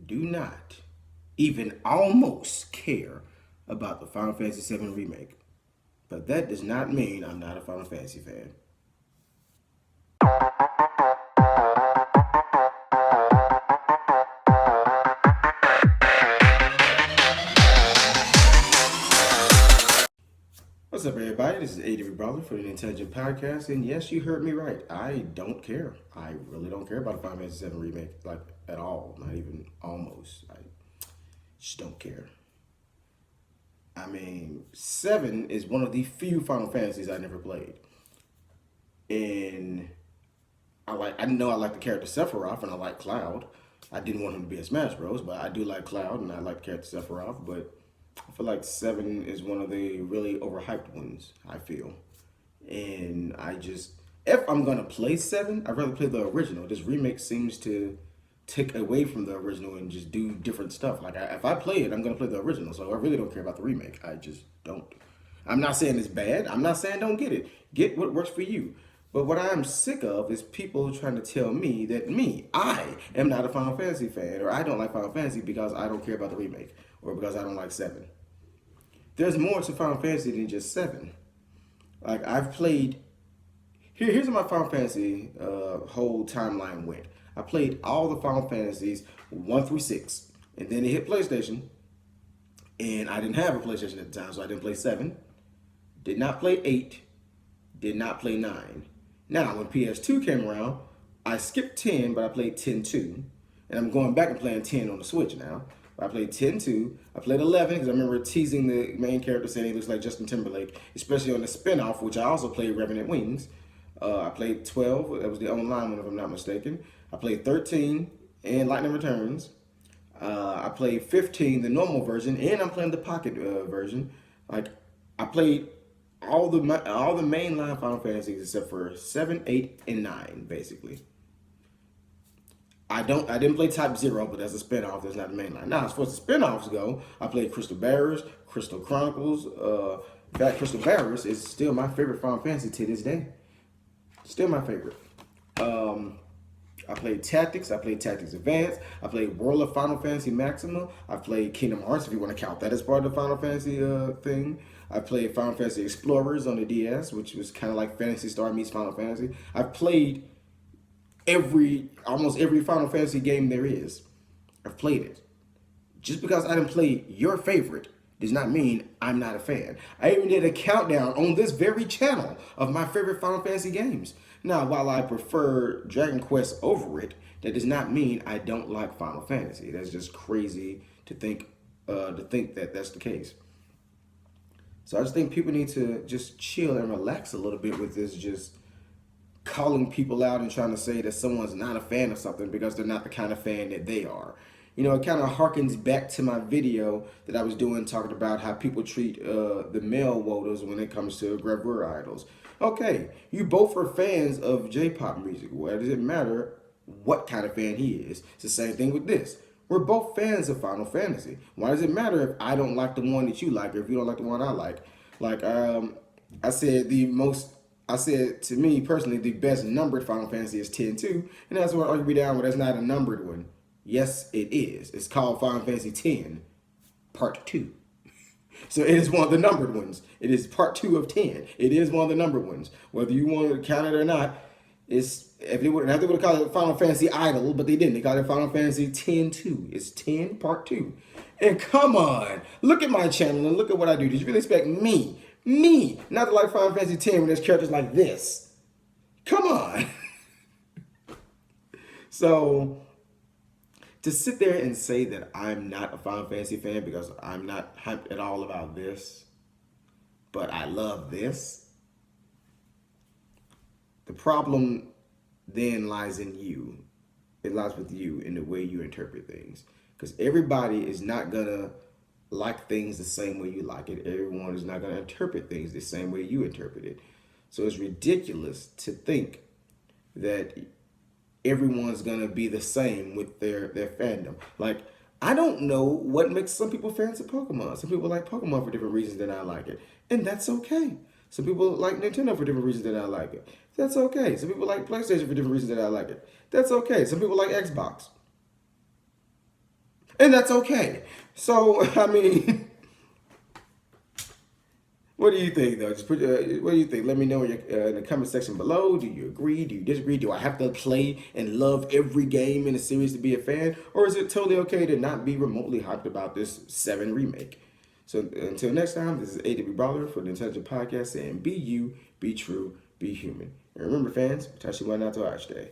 do not even almost care about the Final Fantasy VII remake. But that does not mean I'm not a Final Fantasy fan. What's up, everybody? This is ADV Brawler for the Nintelligent podcast, and yes, you heard me right. I don't care. I really don't care about the Final Fantasy VII remake, like at all. Not even almost. I just don't care. I mean, Seven is one of the few Final Fantasies I never played, and I know I like the character Sephiroth, and I like Cloud. I didn't want him to be a Smash Bros, but I do like Cloud, and I like the character Sephiroth. But I feel like Seven is one of the really overhyped ones. I feel, and I just if I'm gonna play Seven, I'd rather play the original. This remake seems to take away from the original and just do different stuff. If I play it, I'm gonna play the original. So I really don't care about the remake. I just don't. I'm not saying it's bad. I'm not saying don't get it. Get what works for you. But what I'm sick of is people trying to tell me that I am not a Final Fantasy fan, or I don't like Final Fantasy because I don't care about the remake, or because I don't like Seven. There's more to Final Fantasy than just Seven. Like I've played. Here's how my Final Fantasy whole timeline went. I played all the Final Fantasies 1 through 6, and then it hit PlayStation, and I didn't have a PlayStation at the time, so I didn't play 7. Did not play 8. Did not play 9. Now, when PS2 came around, I skipped 10, but I played 10 2. And I'm going back and playing 10 on the Switch now. But I played 10 2. I played 11 because I remember teasing the main character saying he looks like Justin Timberlake, especially on the spinoff, which I also played Revenant Wings. I played 12. That was the online one, if I'm not mistaken. I played 13 and Lightning Returns. I played 15, the normal version, and I'm playing the Pocket version. Like, I played all the mainline Final Fantasies except for 7, 8, and 9, basically. I didn't play Type Zero, but that's a spinoff. That's not the mainline. Now, as far as the spinoffs go, I played Crystal Bearers, Crystal Chronicles. In fact, Crystal Bearers is still my favorite Final Fantasy to this day. Still my favorite. I played Tactics. I played Tactics Advance. I played World of Final Fantasy Maxima. I played Kingdom Hearts, if you want to count that as part of the Final Fantasy thing. I played Final Fantasy Explorers on the DS, which was kind of like Phantasy Star meets Final Fantasy. I've played almost every Final Fantasy game there is. I've played it. Just because I didn't play your favorite does not mean I'm not a fan. I even did a countdown on this very channel of my favorite Final Fantasy games. Now, while I prefer Dragon Quest over it, that does not mean I don't like Final Fantasy. That's just crazy to think that that's the case. So I just think people need to just chill and relax a little bit with this just calling people out and trying to say that someone's not a fan of something because they're not the kind of fan that they are. You know, it kind of harkens back to my video that I was doing talking about how people treat the male voters when it comes to gravure idols. Okay, you both are fans of J-pop music. Why does it matter what kind of fan he is? It's the same thing with this. We're both fans of Final Fantasy. Why does it matter if I don't like the one that you like or if you don't like the one I like? Like I said, to me personally, the best numbered Final Fantasy is 10-2, and that's what I'll be down with. That's not a numbered one. Yes, it is. It's called Final Fantasy 10, Part 2. So it is one of the numbered ones. It is Part 2 of 10. It is one of the numbered ones. Whether you want to count it or not, if they would have called it Final Fantasy Idol, but they didn't. They called it Final Fantasy 10-2. It's 10 Part 2. And come on, look at my channel and look at what I do. Did you really expect me, not to like Final Fantasy 10 when there's characters like this? Come on. So to sit there and say that I'm not a Final Fantasy fan because I'm not hyped at all about this, but I love this, the problem then lies in you. It lies with you in the way you interpret things. Because everybody is not going to like things the same way you like it. Everyone is not going to interpret things the same way you interpret it. So it's ridiculous to think that everyone's gonna be the same with their fandom. Like, I don't know what makes some people fans of Pokemon. Some people like Pokemon for different reasons than I like it. And that's okay. Some people like Nintendo for different reasons than I like it. That's okay. Some people like PlayStation for different reasons than I like it. That's okay. Some people like Xbox. and that's okay. So I mean, what do you think though? Just put what do you think? Let me know in the comment section below. Do you agree? Do you disagree? Do I have to play and love every game in the series to be a fan, or is it totally okay to not be remotely hyped about this VII remake? So until next time, this is AW Brawler for the Intelligent Podcast saying, be you, be true, be human. And remember, fans, Tashi went out to Arch Day.